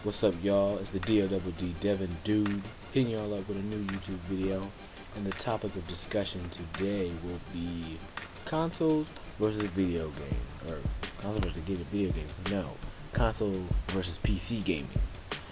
What's up, y'all? It's the DOWD DevonDude hitting y'all up with a new YouTube video. And the topic of discussion today will be consoles versus video games. Or consoles versus video games. No. Console versus PC gaming.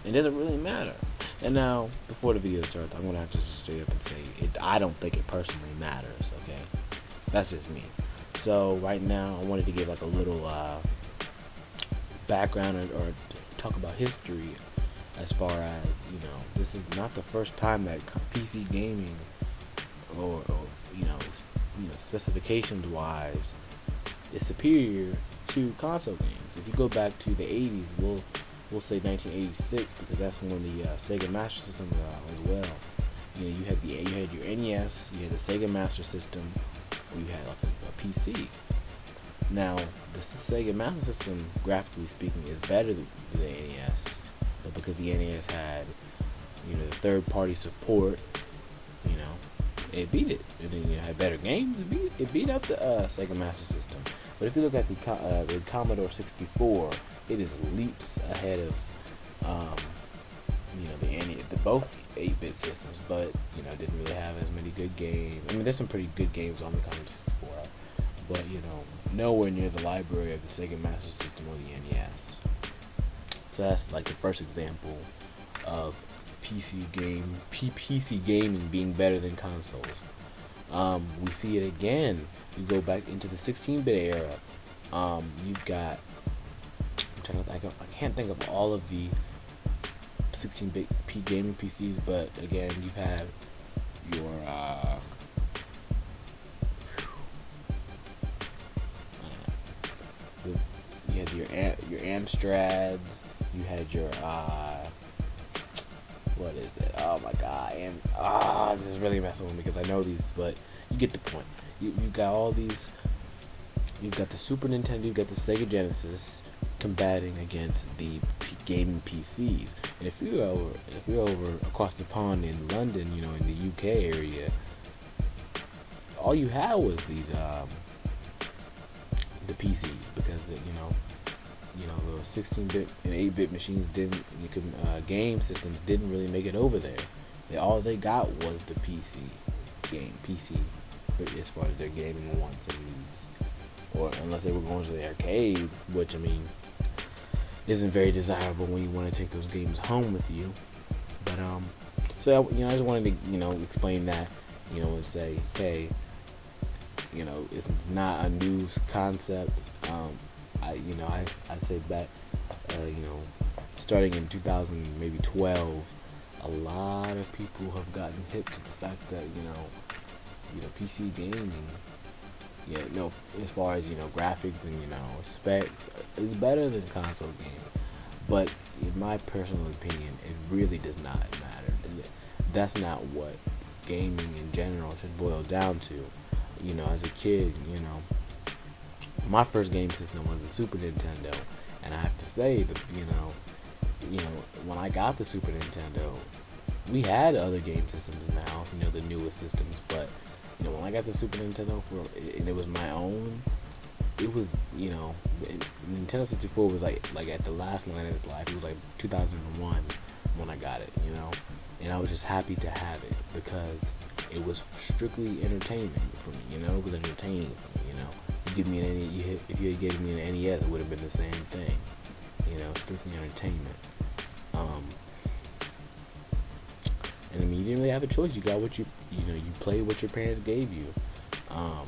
It doesn't really matter. And now, before the video starts, I'm going to have to just straight up and say, I don't think it personally matters, okay? That's just me. So, right now, I wanted to give like a little background or talk about history as far as, this is not the first time that PC gaming or specifications wise is superior to console games. If you go back to the 80s, we'll say 1986 because that's when the Sega Master System was out as well. You had your NES, you had the Sega Master System, or you had like a PC. Now, the Sega Master System, graphically speaking, is better than the NES, but because the NES had, the third-party support, it beat it. And then you had better games. It beat up the Sega Master System. But if you look at the Commodore 64, it is leaps ahead of, the both 8-bit systems, but didn't really have as many good games. I mean, there's some pretty good games on the Commodore 64. But nowhere near the library of the Sega Master System or the NES. So that's like the first example of PC gaming being better than consoles. We see it again. You go back into the 16-bit era. You've got. I can't think of all of the 16-bit gaming PCs, but again, you have your. You had your Amstrads, you had your what is it? Oh my god, this is really messing with me because I know these, but you get the point. You got all these. You've got the Super Nintendo, you've got the Sega Genesis combating against the gaming PCs. And if you're over across the pond in London, in the UK area, all you had was these the PCs because the 16-bit and 8-bit machines game systems didn't really make it over there. All they got was the PC as far as their gaming wants and needs, or unless they were going to the arcade, which isn't very desirable when you want to take those games home with you. But so I just wanted to explain that and say, hey, it's not a new concept. I'd say back, starting in 2000, maybe 12, a lot of people have gotten hip to the fact that, PC gaming, as far as, graphics and, specs, is better than console gaming. But in my personal opinion, it really does not matter. That's not what gaming in general should boil down to. As a kid, my first game system was the Super Nintendo, and I have to say that, when I got the Super Nintendo, we had other game systems in the house, the newest systems, but, when I got the Super Nintendo and it was my own, it was, Nintendo 64 was like at the last line of its life. It was like 2001 when I got it, and I was just happy to have it because it was strictly entertainment for me, it was entertaining for me, You give me if you had given me an NES, it would have been the same thing, strictly entertainment. And you didn't really have a choice. You got what you played what your parents gave you. Now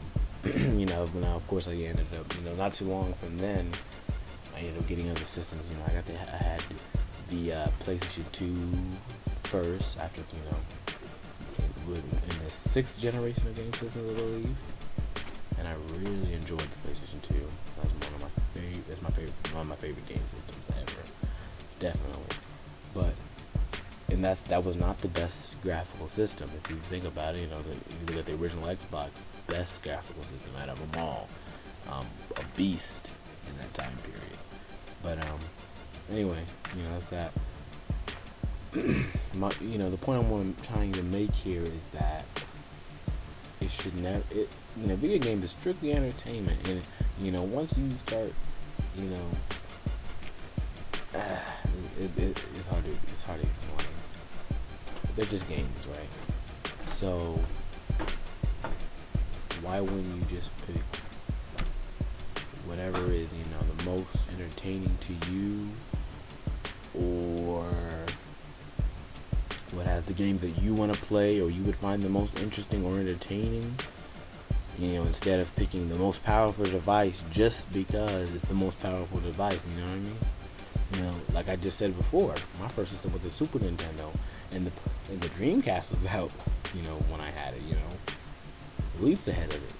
of course I ended up, not too long from then, I ended up getting other systems. I had the PlayStation 2 first after, in the 6th generation of game systems, I believe. And I really enjoyed the PlayStation 2. That's one of my favorite game systems ever. Definitely. But that was not the best graphical system. If you think about it, if you look at the original Xbox, best graphical system out of them all. A beast in that time period. But anyway, that's that. The point I'm trying to make here is that it should never. Video games is strictly entertainment, and once you start, it's hard to explain. They're just games, right? So why wouldn't you just pick whatever is, the most entertaining to you, or what has the games that you want to play or you would find the most interesting or entertaining, instead of picking the most powerful device just because it's the most powerful device, you know what I mean? Like I just said before, my first system was the Super Nintendo, and the Dreamcast was out, when I had it, leaps ahead of it,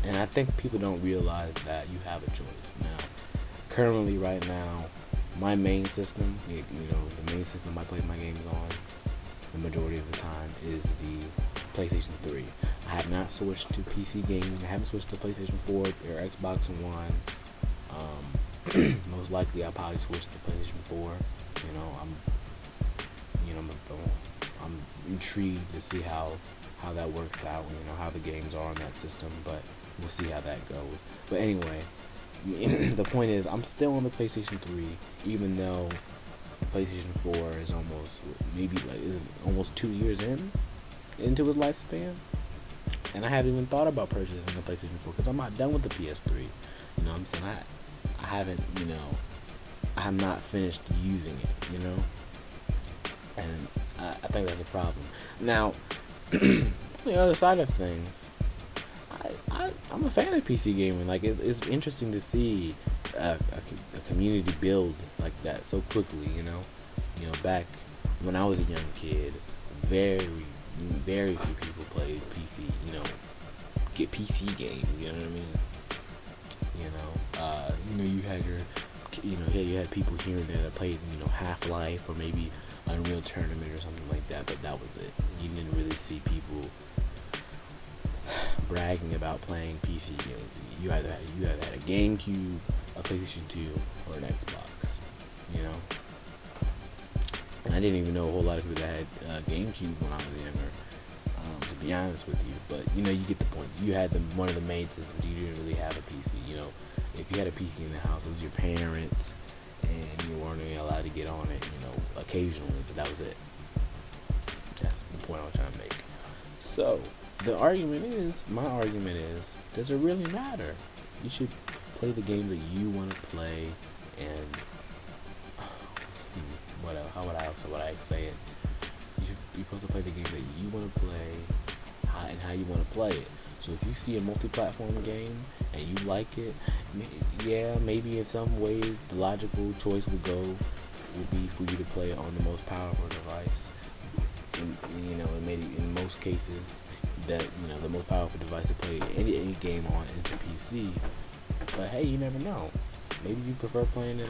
And I think people don't realize that you have a choice. Now, currently, right now, my main system, the main system I play my games on, the majority of the time, is the PlayStation 3. I have not switched to PC gaming. I haven't switched to PlayStation 4 or Xbox One. Most likely, I'll probably switch to PlayStation 4. I'm intrigued to see how that works out. How the games are on that system, but we'll see how that goes. But anyway, the point is, I'm still on the PlayStation 3, even though the PlayStation 4 is almost 2 years into its lifespan, and I haven't even thought about purchasing the PlayStation 4 because I'm not done with the PS3. What I'm saying? I haven't, I have not finished using it, and I think that's a problem. Now, the other side of things, I'm a fan of PC gaming. Like, it's interesting to see a community build like that so quickly, back when I was a young kid, very few people played PC, get PC games, you know what I mean? You had you had people here and there that played, Half-Life or maybe Unreal Tournament or something like that, but that was it. You didn't really see people bragging about playing PC games. You either had a GameCube, a PlayStation 2, or an Xbox, And I didn't even know a whole lot of people that had GameCube when I was younger, to be honest with you. But, you get the point. You had one of the main systems. You didn't really have a PC, If you had a PC in the house, it was your parents, and you weren't really allowed to get on it, occasionally, but that was it. That's the point I was trying to make. So, my argument is, does it really matter? You should play the game that you want to play, and how would I say it? You should be supposed to play the game that you want to play, how you want to play it. So if you see a multi-platform game and you like it, yeah, maybe in some ways the logical choice would be for you to play it on the most powerful device. And maybe in most cases that the most powerful device to play any game on is the PC. But hey, you never know. Maybe you prefer playing your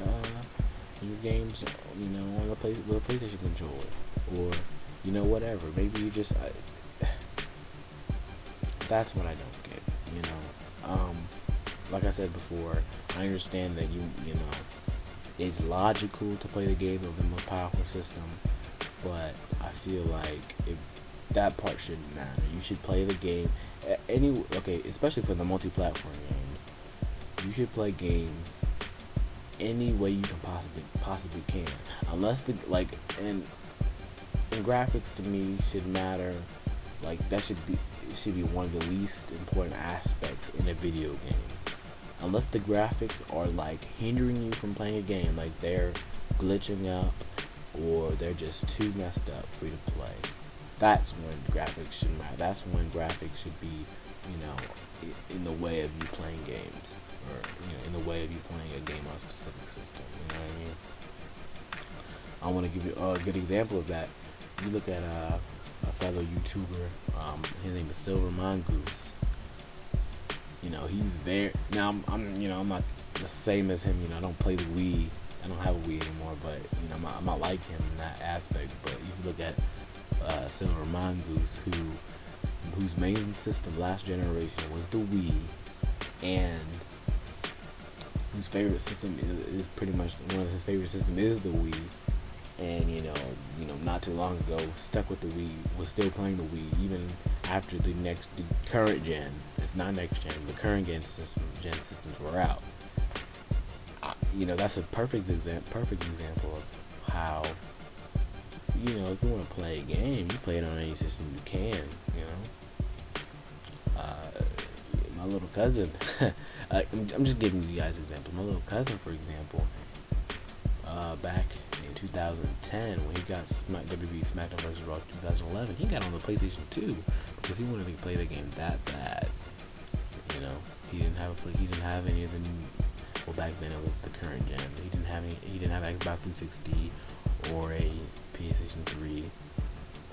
games, on with a PlayStation controller, or whatever. Maybe you just. That's what I don't get. Like I said before, I understand that it's logical to play the game of the most powerful system, but I feel like that part shouldn't matter. You should play the game especially for the multi-platform games. You should play games any way you can possibly can, unless and graphics to me should matter. Like, that should be one of the least important aspects in a video game. Unless the graphics are hindering you from playing a game, like they're glitching up or they're just too messed up for you to play. That's when graphics should matter. That's when graphics should be, in the way of you playing games, or in the way of you playing a game on a specific system. You know what I mean? I want to give you a good example of that. You look at a fellow YouTuber, his name is Silver Mongoose. He's very, now I'm not the same as him. I don't play the Wii. I don't have a Wii anymore, but I'm not like him in that aspect. But if you look at Silver Mongoose, whose main system last generation was the Wii, and whose favorite system is pretty much one of his favorite systems is the Wii. And not too long ago, stuck with the Wii, was still playing the Wii even after the current gen. It's not next gen, the current gen systems were out. that's a perfect example of how, if you want to play a game, you play it on any system you can. My little cousin, I'm just giving you guys examples. My little cousin, for example, back in 2010 when he got WWE SmackDown vs. Raw 2011, he got on the PlayStation 2 because he wanted to play the game that bad. He didn't have any of the new. Well, back then it was the current gen. He didn't have Xbox 360 or a PlayStation 3. He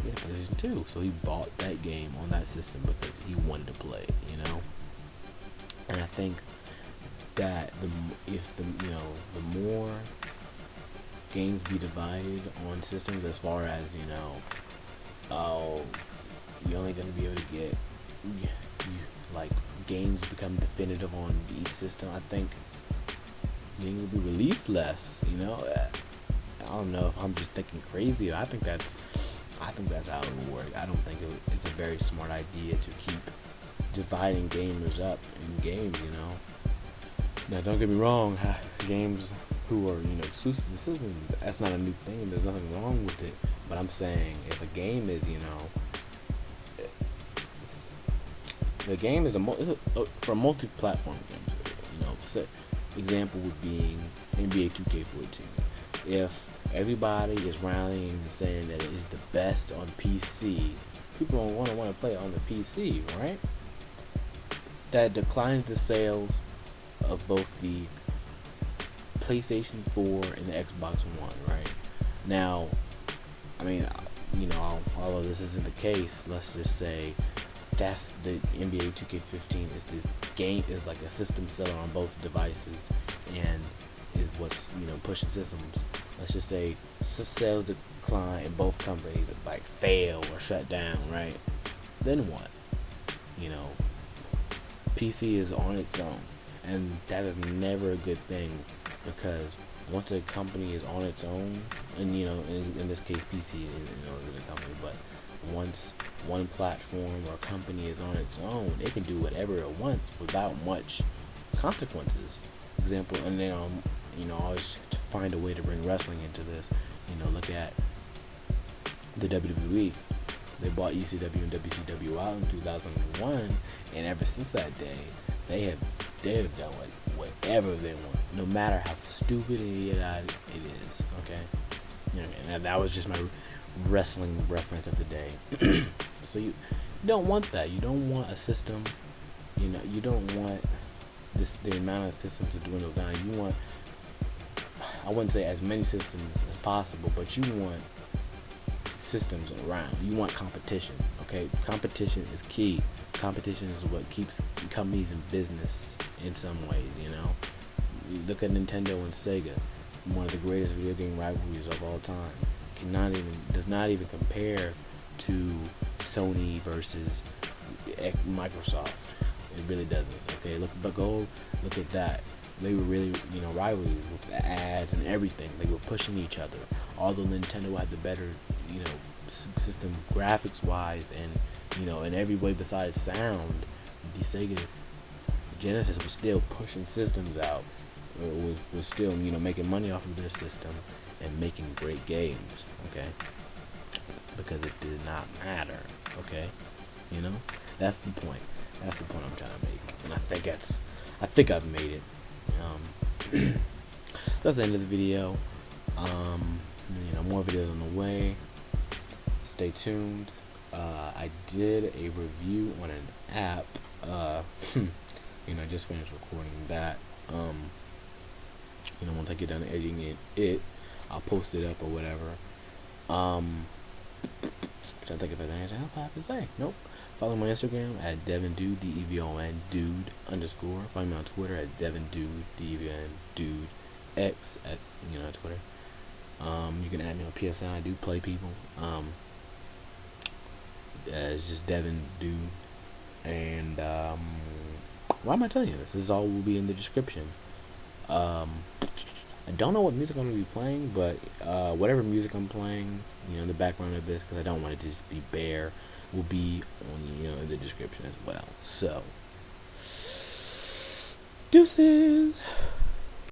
had a PlayStation 2, so he bought that game on that system because he wanted to play it. And I think that the more games be divided on systems, as far as you're only going to be able to get like games become definitive on each system. I think games will be released less. I don't know if I'm just thinking crazy. I think that's how it will work. I don't think it's a very smart idea to keep dividing gamers up in games. Now don't get me wrong, games who are exclusive to the system, that's not a new thing. There's nothing wrong with it. But I'm saying if a game is the game is for multi-platform games. Example would be NBA 2K14. If everybody is rallying and saying that it is the best on PC, people don't want to play it on the PC, right? That declines the sales of both the PlayStation 4 and the Xbox One, right? Now, although this isn't the case, let's just say that's the NBA 2K15 is like a system seller on both devices and is what's pushing systems. Let's just say sales decline and both companies like fail or shut down, right? Then what? PC is on its own, and that is never a good thing, because once a company is on its own, and in this case PC is a company, but once one platform or company is on its own, it can do whatever it wants without much consequences. Example, and then I always find a way to bring wrestling into this. Look at the WWE. They bought ECW and WCW out in 2001, and ever since that day, they have done whatever they want, no matter how stupid it is. Okay, and that was just my wrestling reference of the day. So you don't want that. You don't want a system. You don't want the amount of systems to dwindle down. You want, I wouldn't say as many systems as possible, but you want systems around. You want competition. Okay, competition is key. Competition is what keeps companies in business in some ways. You look at Nintendo and Sega, one of the greatest video game rivalries of all time. Does not even compare to Sony versus Microsoft. It really doesn't. Okay, look at that. They were really, rivalries with the ads and everything. They were pushing each other. Although Nintendo had the better, system graphics wise and, in every way besides sound, the Sega Genesis was still pushing systems out. Was still, making money off of their system and making great games. Okay, because it did not matter. Okay, that's the point. That's the point I'm trying to make, and I think I've made it. That's the end of the video. More videos on the way. Stay tuned. I did a review on an app. I just finished recording that. Once I get done editing it, I'll post it up or whatever. Trying to think of anything else I have to say. Nope. Follow my Instagram at DevonDude, DEVON, dude _ Find me on Twitter at DevonDude, DEVON, dude, X at, Twitter. You can add me on PSN. I do play people. It's just DevonDude. And, why am I telling you this? This all will be in the description. I don't know what music I'm going to be playing, but whatever music I'm playing, in the background of this, because I don't want it to just be bare, will be on, in the description as well. So, deuces!